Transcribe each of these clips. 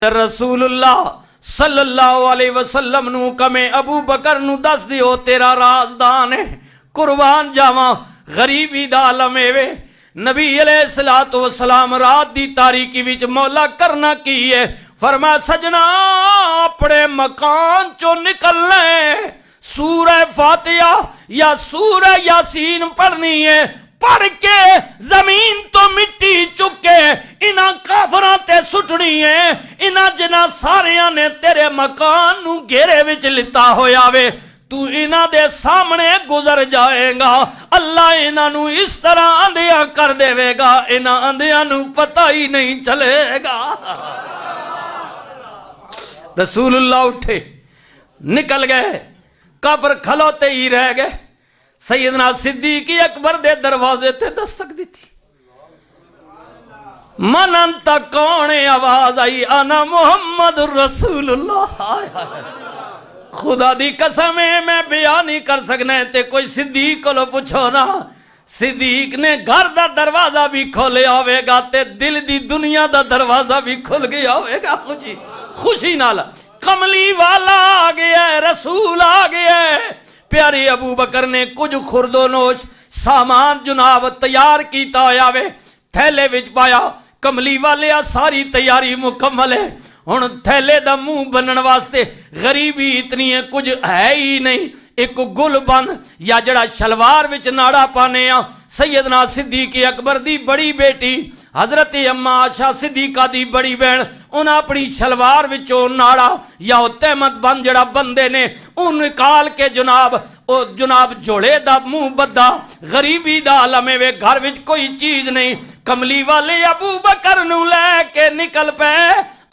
رسول اللہ صلی اللہ علیہ وسلم نو کمے ابو بکر نو دس دیو تیرا رازدان ہے، قربان جاواں غریبی دا عالم وے۔ نبی علیہ الصلوۃ والسلام رات دی تاریکی وچ مولا کرنا کی ہے، فرمایا سجنا اپنے مکان چو نکلنا ہے، سورہ فاتحہ یا سورہ یاسین پڑھنی ہے، پڑھ کے زمین تو مٹی چکے انہاں کافراں تے سٹنی ہے، انہاں جنہاں ساریاں نے تیرے مکان نو گھیرے وچ لتا ہویا وے، تو انہاں دے سامنے گزر جائے گا، اللہ انہاں نو اس طرح اندھیا کر دے گا انہاں اندھیاں نو پتہ ہی نہیں چلے گا۔ رسول اللہ اٹھے نکل گئے، کافر کھلوتے ہی رہ گئے۔ سیدنا صدیق اکبر دے دروازے تے دستک دیتی، من انت کون؟ آواز آئی انا محمد رسول اللہ۔ خدا دی قسم ہے میں بیان نہیں کر سکنا ہے تے کوئی صدیق کو لو پوچھو نا، صدیق نے گھر دا دروازہ بھی کھولے ہوئے گا تے دل دی دنیا دا دروازہ بھی کھل گیا ہوئے گا، خوشی نال کملی والا آ گیا ہے، رسول آ گیا ہے۔ پیارے ابو بکر نے کچھ خرد و نوش سامان جناب تیار کیتا ہویا وے، تھیلے وچ پایا، کملی والے ساری تیاری مکمل ہے، ہن تھیلے دا منہ بنن واسطے غریبی اتنی ہے کچھ ہے ہی نہیں، ایک گل بند یا جڑا شلوار وچ ناڑا پانے آ۔ سیدنا صدیق اکبر دی بڑی بیٹی حضرت اما عائشہ صدیقہ دی بڑی بہن انہاں اپنی شلوار وچوں ناڑا یا تہمت بند جڑا بندے نے ان نکال کے جناب جوڑے دا منہ بدا، غریبی دا عالم وے، گھر وچ کوئی چیز نہیں، کملی والے ابو بکر نو لے کے نکل پے،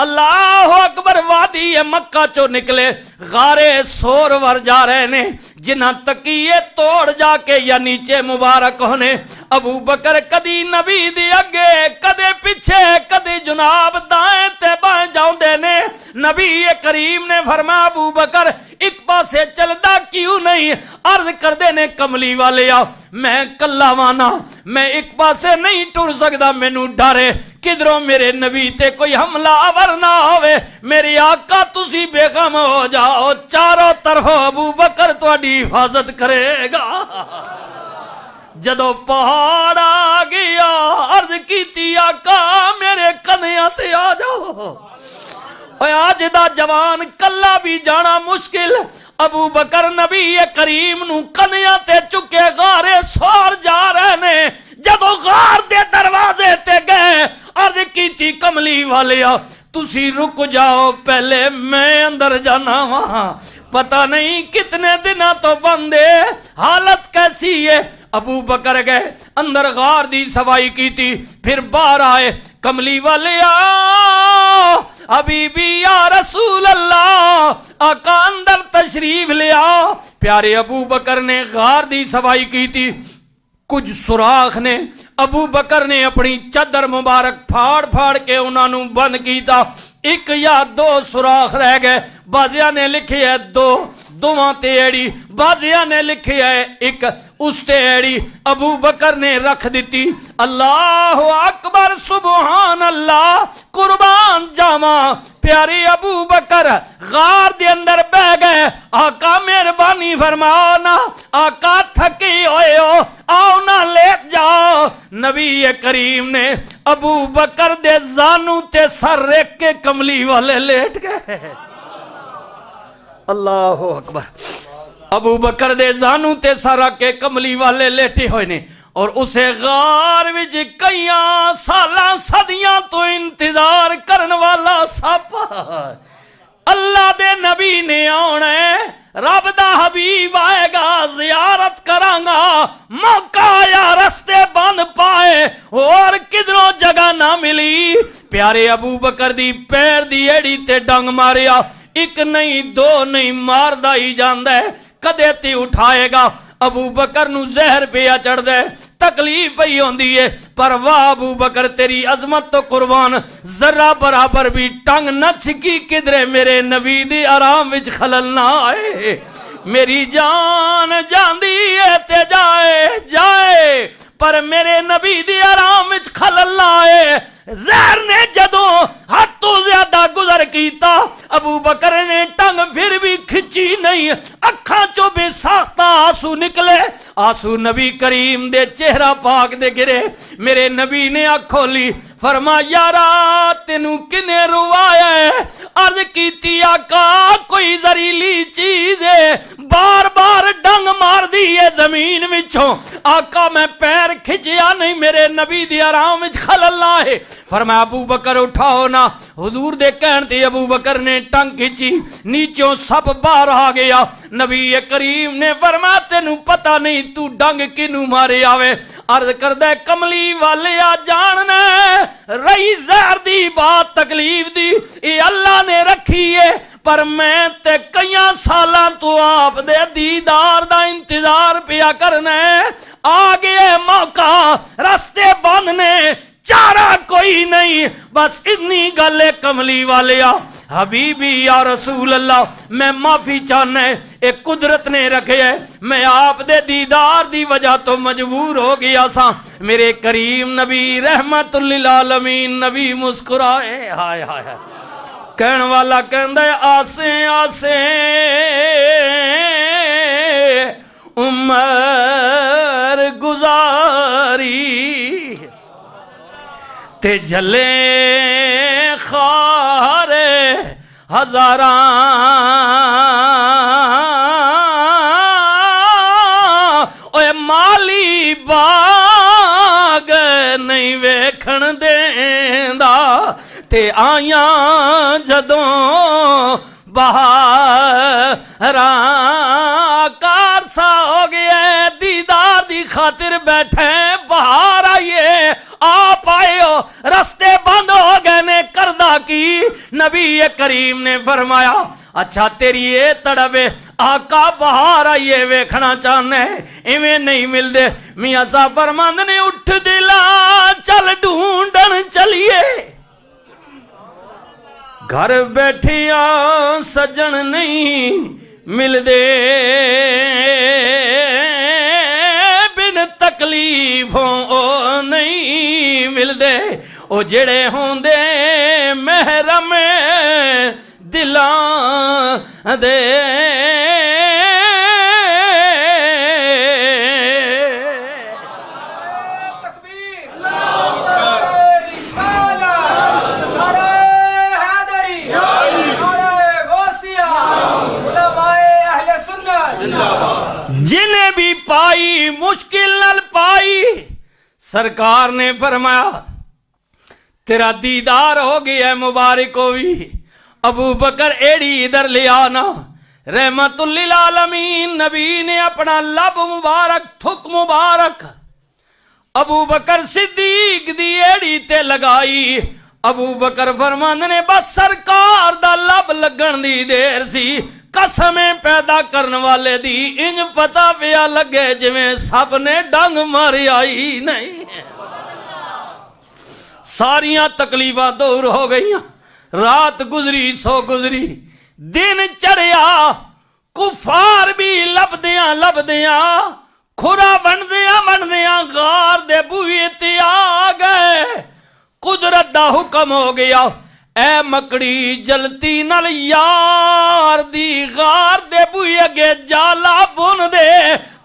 اللہ اکبر، وادی مکہ چو نکلے، غارے سور ور جا رہے نے، جنہاں تکیے توڑ جا کے یا نیچے مبارک ہونے، ابو بکر کدی نبی دی اگے کدے پیچھے کدی جناب دائیں تے بائیں جاؤں دے نے۔ نبی کریم نے فرمایا ابو بکر ایک پاسے چلدا کیوں نہیں؟ عرض کر دے نے کملی والے آ میں کلا وانا، میں ایک پاسے نہیں ٹر سکدا، مینوں ڈرے کدھروں میرے نبی تے کوئی حملہ آور نہ ہوئے، میرے آقا تسی بے غم ہو جاؤ، چاروں طرف ابو بکر تہاڈی حفاظت کرے گا۔ جدو پہاڑ آ گیا عرض کیتی آقا میرے کندھیاں تے آ جاؤ، آج دا جوان کلا بھی جانا مشکل، ابو بکر نبی کریم نو کندھیاں تے چکے غارے سور جا رہے نے، جدو غار دے دروازے تے گئے عرض کیتی کملی والیا تسی رک جاؤ پہلے میں اندر جانا وہاں، پتہ نہیں کتنے دنوں تو بندے حالت کیسی ہے۔ ابو بکر گئے اندر غار دی صفائی کی تھی، پھر باہر آئے، کملی والے حبیبی یا رسول اللہ آقا اندر تشریف لیا۔ پیارے ابو بکر نے غار دی صفائی کی تھی، کچھ سوراخ نے ابو بکر نے اپنی چادر مبارک پھاڑ پھاڑ کے انہاں نوں بند کیتا، ایک یا دو سوراخ رہ گئے، بازیاں نے لکھی ہے دوواں تے ایڑی، بازیاں نے لکھی ہے ایک اس تے ایڑی، ابو بکر نے رکھ دیتی۔ اللہ اکبر سبحان اللہ، قربان جاواں پیارے ابو بکر غار دے اندر بہ گئے، آقا مہربانی فرماؤ نا، آقا تھکی ہوئے ہو آؤ نا لیٹ جاؤ۔ نبی کریم نے ابو بکر دے زانو تے سر رکھ کے کملی والے لیٹ گئے۔ اللہ اکبر، ابو بکر دے زانو تے سر رکھ کے کملی والے لیٹے ہوئے نے، اور اسے غار وچ کئیاں سالاں صدیاں تو انتظار کرن والا سپ اللہ دے نبی نے آنا ہے، رب دا حبیب آئے گا، زیارت کرانگا، موقع آیا رستے بند پائے اور کدھروں جگہ نہ ملی، پیارے ابو بکر دی پیر دی ایڑی تے ڈنگ ماریا، ایک نہیں دو نہیں ماردہ ہی جاندہ ہے، کدے تے اٹھائے گا، ابو بکر نو زہر پیا چڑھ دے، تکلیف پئی ہوندی ہے، پر واہ ابو بکر تیری عظمت تو قربان، ذرہ برابر بھی ٹنگ نہ چھکی کدرے میرے نبی دی آرام وچ خلل نہ آئے، میری جان جاندی ہے تے جائے پر میرے نبی دی آرام وچ خلل آئے زہر نے جدوں حد تو زیادہ گزر کیتا ابو بکر نے ٹنگ پھر بھی کھچی نہیں اکھاں چوں بے ساختہ آنسو نکلے آنسو نبی کریم دے چہرہ پاک دے گرے میرے نبی نے آنکھ کھولی فرما یارا تینوں کنے روایا ہے عرض کیتی آقا کوئی زہریلی چیز ہے بار بار ڈنگ مار دی ہے زمین وچوں آقا میں پیر کھچیا نہیں میرے نبی دی آرام وچ خلل آئے فرمایا ابو بکر اٹھاؤ نا حضور دے کہن تے ابو بکر نے ٹنگ کھچی نیچوں سب باہر آ گیا نبی کریم نے فرمایا تینوں پتہ نہیں تو ڈنگ کینوں مارے آوے عرض کردہ کملی والے آ جاننا رہی زہر دی بات تکلیف دی اے اللہ نے رکھی ہے پر میں تے کئیاں سالاں تو آپ دے دیدار دا انتظار پیا کرنا ہے آگے موقع رستے بندنے چارہ کوئی نہیں بس اتنی گلے کملی والے آ حبیبی یا رسول اللہ میں معافی چاہنا ہے ایک قدرت نے رکھے ہے میں آپ دے دیدار دی وجہ تو مجبور ہو گیا سا میرے کریم نبی رحمت للعالمین نبی مسکرائے ہائے ہائے کہن والا کہندہ ہے آسیں آسیں عمر گزاری تے جلے خارے ہزاراں اوے مالی باغ نہیں ویکھن دیندا تے آیاں جدوں بہاراں کارسا ہو گیا دیدار دی خاطر بیٹھے باہر آئیے آپ آئے ہو رستے بند ہو گئے نے کردہ کی نبی کریم نے فرمایا اچھا تیری یہ تڑبے آقا باہر آئیے ویکھنا چاہنے ایویں نہیں مل دے میاں صاحب فرماند نے اٹھ دلا چل ڈھونڈن چلیے گھر بیٹھیاں سجن نہیں مل دے بن تکلیفوں او نہیں مل دے او جڑے ہوں دے محرم دلاں دے جنہیں بھی پائی مشکل نل پائی سرکار نے فرمایا تیرا دیدار ہو گیا ہے مبارک ہوئی ابو بکر ایڑی ادھر لے آنا رحمت للعالمین نبی نے اپنا لب مبارک تھک مبارک ابو بکر صدیق دی ایڑی تے لگائی ابو بکر فرمان نے بس سرکار دا لب لگن دی دیر سی قسمیں پیدا کرنے والے دی انج پتا پیا لگے جویں سب نے ڈنگ ماری آئی نہیں ساریاں تکلیفاں دور ہو گئیاں رات گزری سو گزری دن چڑھیا کفار بھی لبدیاں کھرا بندیاں غار دے بوئے تے آ گئے قدرت دا حکم ہو گیا اے مکڑی جلتی نل یار دی غار دے بوئے اگے جالا بن دے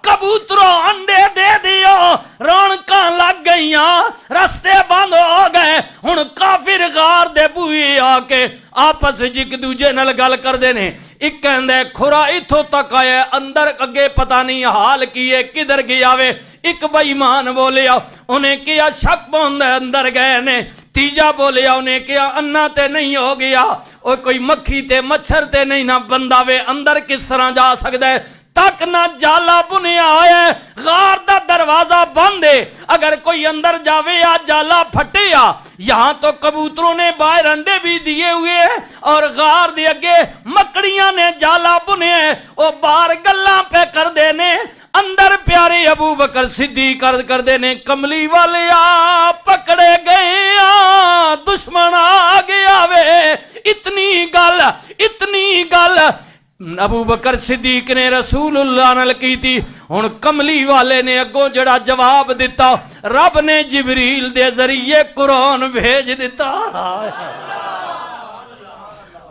کبوتروں انڈے دے دیو رونقاں لگ گئیاں رستے بند ہو گئے ہن کافر غار دے بوئے آ کے آپس وچ ایک دوجے نال گل کردے نے ایک کہندا کھرا ایتھوں تک آیا اندر اگے پتہ نہیں حال کی ہے کدھر گیا وے ایک بے ایمان بولیا انہیں کیا شک پوندا اندر گئے نے تیجا بولیا انہیں کیا انا تے نہیں ہو گیا اور کوئی مکھی تے مچھر تے نہیں نہ بندہ وے اندر کس طرح جا سکتا ہے تک نہ جالا بنیا ہے غار دا دروازہ بند ہے اگر کوئی اندر جاوے یا جالا پھٹے یا یہاں تو کبوتروں نے باہر انڈے بھی دیے ہوئے ہیں اور غار دے اگے مکڑیاں نے جالا بنے او باہر گلاں پہ کر دینے اندر پیارے ابو بکر صدیق کر دینے کملی والے آ پکڑے گئے آ دشمن آ گیا وے اتنی گل ابو بکر صدیق نے رسول اللہ نال کی تھی ہن کملی والے نے اگوں جڑا جواب دیتا رب نے جبریل دے ذریعے قرآن بھیج دیتا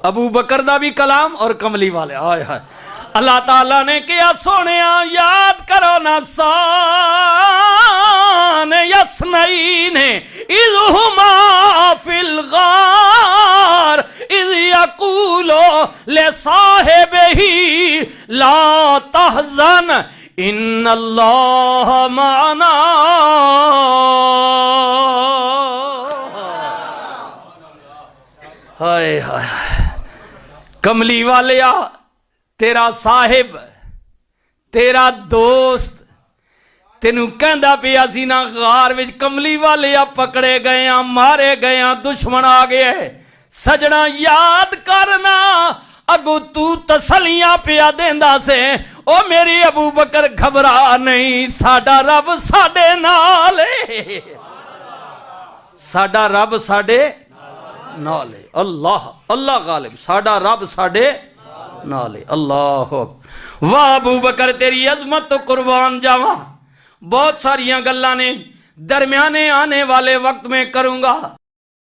ابو بکر دا بھی کلام اور کملی والے آئے ہائے اللہ تعالیٰ نے کیا سونیا یاد کرو نا سان یسنین اذ ہما فی الغار اذ یقولو لصاحبہ لا تحزن ان اللہ معنا ہائے ہائے کملی والیا تیرا صاحب تیرا دوست تینوں کہندا پیا سی نا غار وچ کملی والے پکڑے گئے ہیں مارے گئے ہیں دشمن آ گئے سجنا یاد کرنا اگو تو تسلیاں پیا دیندا سے او میری ابو بکر گھبرا نہیں ساڈا رب ساڈے نال ہے ساڈا رب ساڈے نال ہے اللہ اللہ غالب ساڈا رب ساڈے نالے اللہ واہ ابو بکر تیری عظمت تو قربان جاواں بہت ساریاں گلاں نے درمیانے آنے والے وقت میں کروں گا